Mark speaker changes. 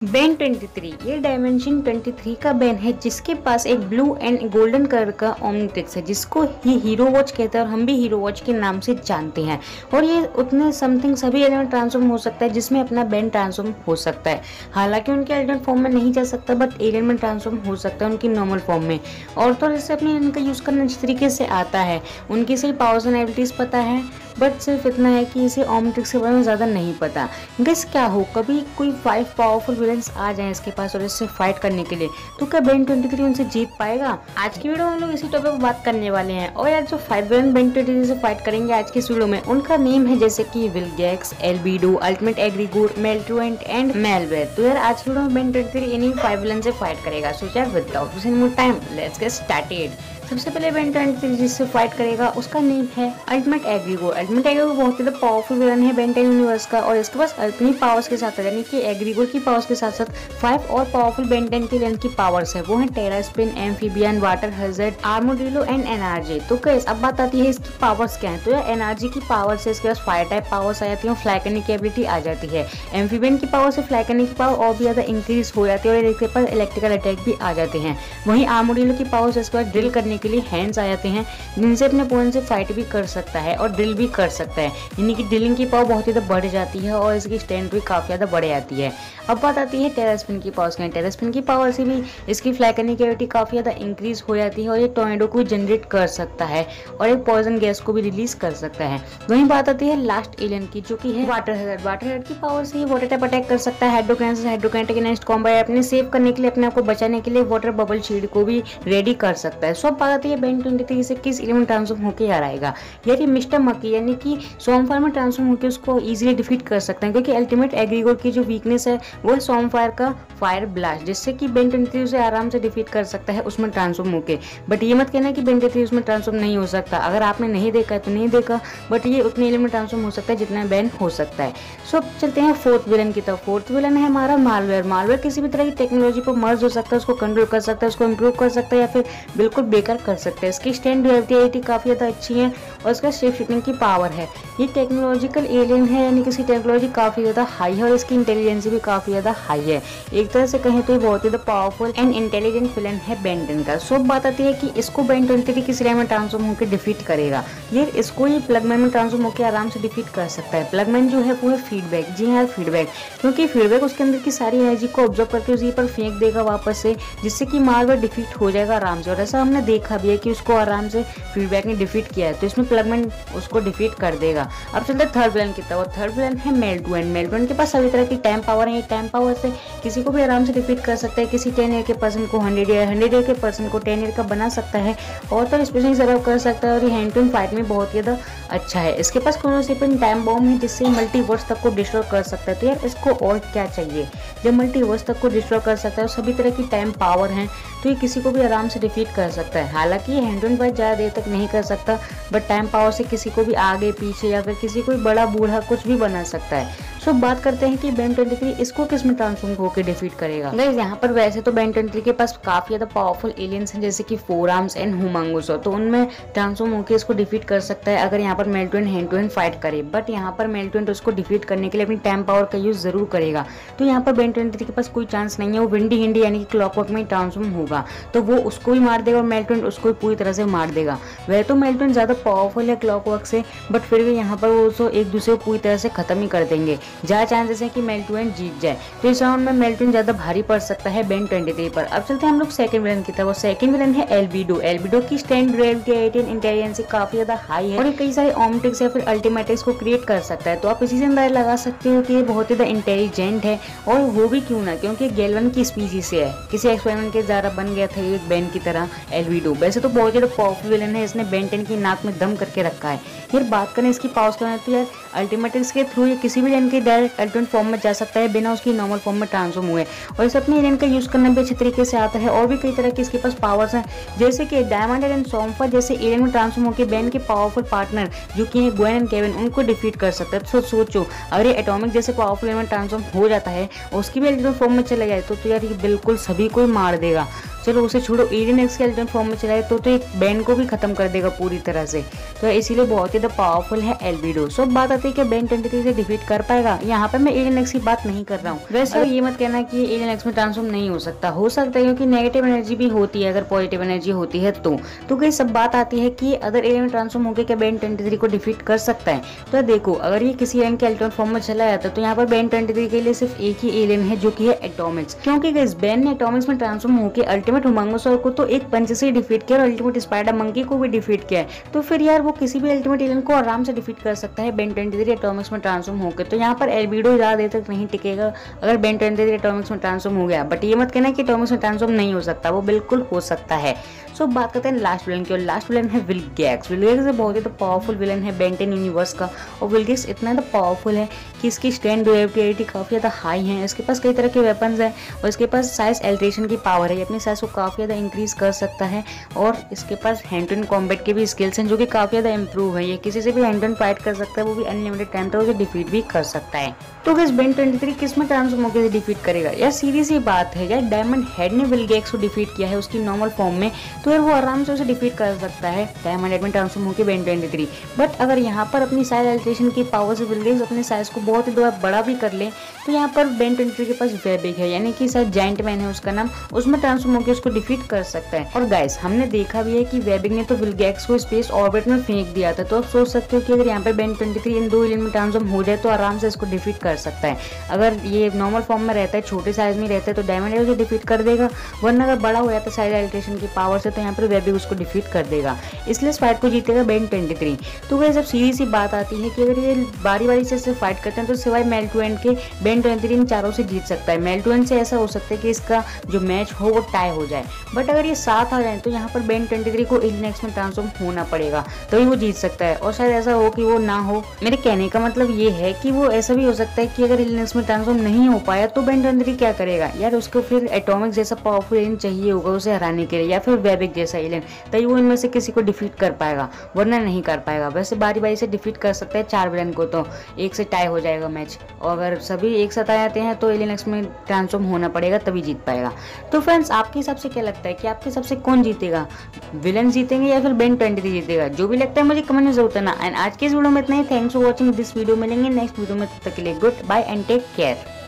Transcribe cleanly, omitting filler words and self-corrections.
Speaker 1: Ben 23 ये dimension 23 का Ben है जिसके पास एक ब्लू एंड गोल्डन कलर का ओमनिट्रिक्स है जिसको ये हीरो वॉच कहते हैं और हम भी हीरो वॉच के नाम से जानते हैं। और ये उतने समथिंग सभी एलिमेंट ट्रांसफॉर्म हो सकता है जिसमें अपना बेन ट्रांसफॉर्म हो सकता है। हालांकि उनके एलिमेंट फॉर्म में नहीं जा सकता बट एलियन में ट्रांसफॉर्म हो सकता है उनकी नॉर्मल फॉर्म में। और तो जैसे अपने इनका यूज़ करना जिस तरीके से आता है, उनकी सही पावर्स एंड एबिलिटीज़ पता है, बट सिर्फ इतना है कि इसे ओमनिट्रिक्स के बारे में ज़्यादा नहीं पता। गेस क्या हो, कभी कोई 5 पावरफुल विलेंस आ जाए इसके पास और इससे फाइट करने के लिए, तो क्या बेन 23 उनसे जीत पाएगा? आज की वीडियो में हम लोग इसी टॉपिक पर बात करने वाले हैं। और यार जो 5 विलेन बेन 23 से फाइट करेंगे आज की इस वीडियो में, उनका नेम है जैसे कि Vilgax, Albedo, ultimate Aggregor, Maltruant and Malware. तो यार आज की वीडियो में बेन 23 इन्हीं 5 विलेन से फाइट करेगा। सो यार without wasting more time let's get started. सबसे पहले बेन 23 जिससे फाइट करेगा उसका नेम है अल्टीमेट एग्रीगोर। अल्टीमेट एग्रीगोर बहुत ही पावरफुल विलन है बेन 10 यूनिवर्स का और इसके पास अपनी पावर्स के साथ यानी कि एग्रीगोर की पावर्स के साथ साथ 5 और पावरफुल बेन 10 के विलन की पावर्स है। वो है Terraspin, Amphibian, Water Hazard, Armodrillo and energy. तो कैसे अब बात आती है इसकी पावर्स क्या है। तो यार एनर्जी की पावर से इसके पास फायर टाइप पावर्स आ जाती है, फ्लाई करने की एबिलिटी आ जाती है। एम्फीबियन की पावर से फ्लाई करने की पावर और भी ज्यादा इंक्रीज हो जाती है और इसके पास इलेक्ट्रिकल अटैक भी आ जाते हैं। वहीं आर्मोड्रिलो की पावर से इसके पास ड्रिल करने के लिए हैंड्स आ जाते हैं जिनसे अपने अपोनेंट से फाइट भी कर सकता है और ड्रिल भी कर सकता है, यानी कि ड्रिलिंग की पावर बहुत ज़्यादा बढ़ जाती है और इसकी स्ट्रेंथ भी काफ़ी ज़्यादा बढ़ जाती है। अब बात आती है टेरा स्पिन की पावर्स की। टेरा स्पिन की पावर से भी इसकी फ्लाई करने की एबिलिटी काफ़ी ज़्यादा इंक्रीज हो जाती है और ये टोर्नेडो को भी जनरेट कर सकता है और एक पॉइजन गैस को भी रिलीज कर सकता है। वहीं बात आती है लास्ट एलियन की जो कि है वाटर हज़ार्ड। वाटर हज़ार्ड की पावर से ही वाटर टाइप अटैक कर सकता है, हाइड्रोकैन से हाइड्रोकैन के नेक्स्ट कॉम्बो अपने सेव करने के लिए, अपने आप को बचाने के लिए वाटर बबल शील्ड को भी रेडी कर सकता है। सो अब बात आती है बेन 23 से किस एलिमेंट ट्रांसफॉर्म होकर यार आएगा। यार ये मिस्टर मक्की यानी कि सॉर्मफायर में ट्रांसफॉर्म होकर उसको इजीली डिफीट कर सकते हैं क्योंकि अल्टीमेट एग्रीगोर की जो वीकनेस है वो है सॉर्मफायर का फायर ब्लास्ट, जिससे कि बेन 23 उसे आराम से डिफीट कर सकता है उसमें ट्रांसफॉर्म होकर। बट ये मत कहना कि बेन 23 उसमें ट्रांसफॉर्म नहीं हो सकता। अगर आपने नहीं देखा है तो नहीं देखा, बट ये उतने एलिमेंट ट्रांसफॉर्म हो सकता है जितना बेन हो सकता है। सो अब चलते हैं फोर्थ विलन की तरफ। फोर्थ विलन है हमारा मालवेयर। मालवेयर किसी भी तरह की टेक्नोलॉजी पर मर्ज हो सकता है, उसको कंट्रोल कर सकता है, उसको इंप्रूव कर सकता है या फिर बिल्कुल बेकार कर सकता है। इसकी स्टैंड ड्यूरेबिलिटी काफ़ी ज़्यादा अच्छी है और इसका शेप शिफ्टिंग की पावर है। ये टेक्नोलॉजिकल एलियन है यानी कि इसकी टेक्नोलॉजी काफ़ी ज़्यादा हाई है और इसकी इंटेलिजेंस भी काफ़ी ज़्यादा हाई है। एक तरह से कहें तो ये बहुत ही पावरफुल एंड इंटेलिजेंट विलन है बेन 10 का। सो बात आती है कि इसको बेन 23 किस एलिमेंट में ट्रांसफॉर्म होकर डिफीट करेगा। ये इसको ये प्लगमैन में ट्रांसफॉर्म होकर आराम से डिफीट कर सकता है। प्लगमैन जो है वो है फीडबैक। जी हाँ फीडबैक, क्योंकि फीडबैक उसके अंदर की सारी एनर्जी को ऑब्जर्व करके उसी पर फेंक देगा वापस से, जिससे कि मालवेयर डिफीट हो जाएगा आराम से। और ऐसा हमने देखा भी है कि उसको आराम से फीडबैक ने डिफीट किया है, तो इसमें प्लगमैन उसको डिफीट कर देगा। अब चलते थर्ड विलन की तरफ। थर्ड विलन है मेल्ट्रुएंट। मेल्ट्रुएंट के पास सभी तरह की टाइम पावर है। टाइम पावर से किसी को भी आराम से डिफीट कर सकता है। किसी 10 ईयर के पर्सन को 100 ईयर, 100 ईयर के पर्सन को 10 ईयर का बना सकता है और तो स्पेशली सर्वाइव कर सकता है और ये हैंड टू हैंड फाइट में बहुत ही ज़्यादा अच्छा है। इसके पास क्रोनोसिपिन टाइम बॉम्ब है जिससे मल्टीवर्स तक को डिस्ट्रॉय कर सकता है। तो यार इसको और क्या चाहिए जब मल्टीवर्स तक को डिस्ट्रॉय कर सकता है और सभी तरह की टाइम पावर है, तो ये किसी को भी आराम से डिफीट कर सकता है। हालांकि ये हैंड टू हैंड फाइट ज़्यादा देर तक नहीं कर सकता, बट टाइम पावर से किसी को भी आगे पीछे या फिर किसी को बड़ा बूढ़ा कुछ भी बना सकता है। सो बात करते हैं कि बेन 23 इसको किस में ट्रांसफॉर्म होकर डिफीट करेगा। गाइस यहाँ पर वैसे तो बेन 23 के पास काफी ज्यादा पावरफुल एलियंस हैं जैसे कि 4 आर्म्स एंड हुमांगुसो, तो उनमें ट्रांसफॉर्म होकर इसको डिफीट कर सकता है अगर यहाँ पर मेल्ट्रुएंट हैंड टू हैंड फाइट करे। बट यहाँ पर मेल्ट्रुएंट उसको डिफीट करने के लिए अपनी टाइम पावर का यूज जरूर करेगा, तो यहाँ पर बेन 23 के पास कोई चांस नहीं है। वो विंडी हिंडी यानी कि क्लॉकवर्क में ट्रांसफॉर्म होगा तो वो उसको भी मार देगा और मेल्ट्रुएंट उसको भी पूरी तरह से मार देगा। वह तो मेल्ट्रुएंट ज्यादा पावरफुल है क्लॉकवर्क से, बट फिर भी यहाँ पर वो एक दूसरे को पूरी तरह से खत्म ही कर देंगे। जहाँ चांसेस है कि मेल्ट्रुएंट जीत जाए, तो इस राउंड में मेल्ट्रुएंट ज्यादा भारी पड़ सकता है बेन 23 पर। अब चलते हैं हम लोग सेकंड विलन की तरफ। सेकंड विलन है एल्बिडो। एल्बिडो की स्टैंड ड्यूरेबिलिटी एंड इंटेलिजेंस काफी ज्यादा हाई है और ये कई सारे ओमनिट्रिक्स या फिर अल्टीमेटिक्स को क्रिएट कर सकता है। तो आप इसी से अंदाजा लगा सकते हो कि ये बहुत ही ज्यादा इंटेलिजेंट है और वो भी क्यों ना, क्योंकि गैल्वन की स्पीसीज से है। किसी एक्सपेरिमेंट के द्वारा बन गया था एक बेन की तरह एल्बिडो। वैसे तो बहुत ज्यादा पावरफुल विलन है, इसने बेन 10 की नाक में दम करके रखा है। फिर बात करें इसकी पावर्स करना तो यार अल्टीमेटिक्स के थ्रू ये किसी भी एलियन के डायरेक्ट अल्टीमेट फॉर्म में जा सकता है बिना उसकी नॉर्मल फॉर्म में ट्रांसफॉर्म हुए, और इसे अपने एलियन का यूज करना भी अच्छे तरीके से आता है। और भी कई तरह के इसके पास पावर्स हैं जैसे कि डायमंड एंड सॉम्फर जैसे एलियन में ट्रांसफॉर्म होकर बेन के पावरफुल पार्टनर जो कि है ग्वेन एंड केविन उनको डिफीट कर सकता है। तो सोचो अगर ये एटॉमिक जैसे पावरफुल एलिमेंट ट्रांसफॉर्म हो जाता है और उसकी भी अल्टीमेट फॉर्म में चला जाए तो यार ये बिल्कुल सभी को मार देगा। चलो उसे छोड़ो, एलियन एक्स के अल्टरनेट फॉर्म में चलाए तो एक बैन को भी खत्म कर देगा पूरी तरह से। तो इसीलिए बहुत ही ज़्यादा पावरफुल है एल्बिडो। सो बात आती है कि बेन 23 से डिफीट कर पाएगा। यहाँ पर मैं एलियन एक्स की बात नहीं कर रहा हूँ। वैसे ये मत कहना कि एलियन एक्स में ट्रांसफॉर्म नहीं हो सकता है क्योंकि नेगेटिव एनर्जी भी होती है, अगर पॉजिटिव एनर्जी होती है तो कई सब बात आती है कि अगर एलियन ट्रांसफॉर्म होकर क्या बेन 23 को डिफीट कर सकता है। तो देखो, अगर ये किसी एलियन के अल्टरनेट फॉर्म में चला जाता तो यहाँ पर बेन 23 के लिए सिर्फ एक ही एलियन है जो कि है एटॉमिक्स, क्योंकि गाइस बेन ने एटॉमिक्स में ट्रांसफॉर्म होकर अल्टीमेट हुमांगोसॉर को तो एक पंच से डिफीट किया और अल्टीमेट स्पाइडर मंकी को भी डिफीट किया है। तो फिर यार वो किसी भी अल्टीमेट एलियन को आराम से डिफीट कर सकता है बेन 23 एटॉमिक्स में ट्रांसफॉर्म होकर। तो यहाँ पर एल्बिडो ज्यादा देर तक नहीं टिकेगा अगर बेन 23 एटॉमिक्स में ट्रांसफॉर्म हो गया। बट ये मत कहना कि एटॉमिक्स में ट्रांसफॉर्म नहीं हो सकता, वो बिल्कुल हो सकता है। सो बात करते हैं लास्ट विलन की, और लास्ट विलन है विलगैक्स। विलगैक्स बहुत ही तो पावरफुल विलन है बेन 10 यूनिवर्स का, और विलगैक्स इतना ज़्यादा पावरफुल है कि इसकी स्ट्रेंथ ड्यूरेबिलिटी काफ़ी ज़्यादा हाई है। इसके पास कई तरह के वेपन्स हैं और इसके पास साइज एल्ट्रेशन की पावर है, ये अपनी साइज को काफ़ी ज़्यादा इंक्रीज कर सकता है। और इसके पास हैंड टू हैंड कॉम्बैट के भी स्किल्स हैं जो कि काफ़ी ज़्यादा इंप्रूव है। ये किसी से भी हैंड टू हैंड फाइट कर सकता है, वो भी अनलिमिटेड टाइम तक उसे डिफीट भी कर सकता है। तो गाइस बेन 23 किस में ट्रांसफॉर्म होकर डिफीट करेगा? यार सीधी सी बात है, यार डायमंड हेड ने विलगैक्स को डिफीट किया है उसकी नॉर्मल फॉर्म में, तो यार वो आराम से उसे डिफीट कर सकता है डायमंड हेड में ट्रांसफॉर्म होकर बेन 23। बट अगर यहाँ पर अपनी साइज एल्ट्रेशन की पावर से विलगैक्स अपने साइज को बहुत ही बड़ा भी कर ले तो यहाँ पर बेन 23 के पास वेबिक है, यानी कि शायद जायंट मैन है उसका नाम, उसमें ट्रांसफॉर्म होकर उसको डिफीट कर सकता है। और गाइस हमने देखा भी है कि वेबिक ने तो विलगैक्स को स्पेस ऑर्बिट में फेंक दिया था। तो आप सोच सकते हो कि अगर यहाँ पर बेन 23 इन दो एलियन में ट्रांसफॉर्म हो जाए तो आराम से इसको डिफीट कर सकता है। अगर ये नॉर्मल फॉर्म में रहता है, छोटे साइज में रहता है, तो डायमंड हेड उसे डिफीट कर देगा, वरना अगर बड़ा हो जाता है साइज एल्ट्रेशन की पावर से तो यहाँ पर वेबिक उसको डिफीट कर देगा। इसलिए इस फाइट को जीतेगा बेन 23। तो गाइस अब सीधी सी बात आती है कि अगर ये बारी बारी से फाइट करते हैं तो सिवाय मेल टू एंड के बेन 23 इन चारों से जीत सकता है। मेल टू एंड से ऐसा हो सकता है कि इसका जो मैच हो वो टाई हो जाए, बट अगर ये साथ आ जाए तो यहाँ पर बेन 23 को एलियन एक्स में ट्रांसफॉर्म होना पड़ेगा, तभी वो जीत सकता है। और शायद ऐसा हो कि वो ना हो। मेरे कहने का मतलब ये है कि वो ऐसा भी हो सकता है कि अगर एलियन एक्स में ट्रांसफॉर्म नहीं हो पाया तो बेन 23 क्या करेगा यार, उसको फिर एटॉमिक जैसा पावरफुल एलियन चाहिए होगा उसे हराने के लिए, या फिर वेबिक जैसा एलियन, तभी वो इनमें से किसी को डिफीट कर पाएगा, वरना नहीं कर पाएगा। वैसे बारी बारी से डिफीट कर सकता है 4 विलन को, तो एक से टाई हो जाएगा मैच। और अगर सभी एक साथ आ जाते हैं तो एलियन एक्स में ट्रांसफॉर्म होना पड़ेगा तभी जीत पाएगा। तो फ्रेंड्स आपके हिसाब से क्या लगता है कि आपके हिसाब से कौन जीतेगा, विलन जीतेंगे या फिर बेन 23 जीतेगा? जो भी लगता है मुझे कमेंट में जरूर बताना। एंड आज के इस वीडियो में इतना ही। Thanks for watching this video. मिलेंगे नेक्स्ट वीडियो में, तब तक के लिए good bye and take care.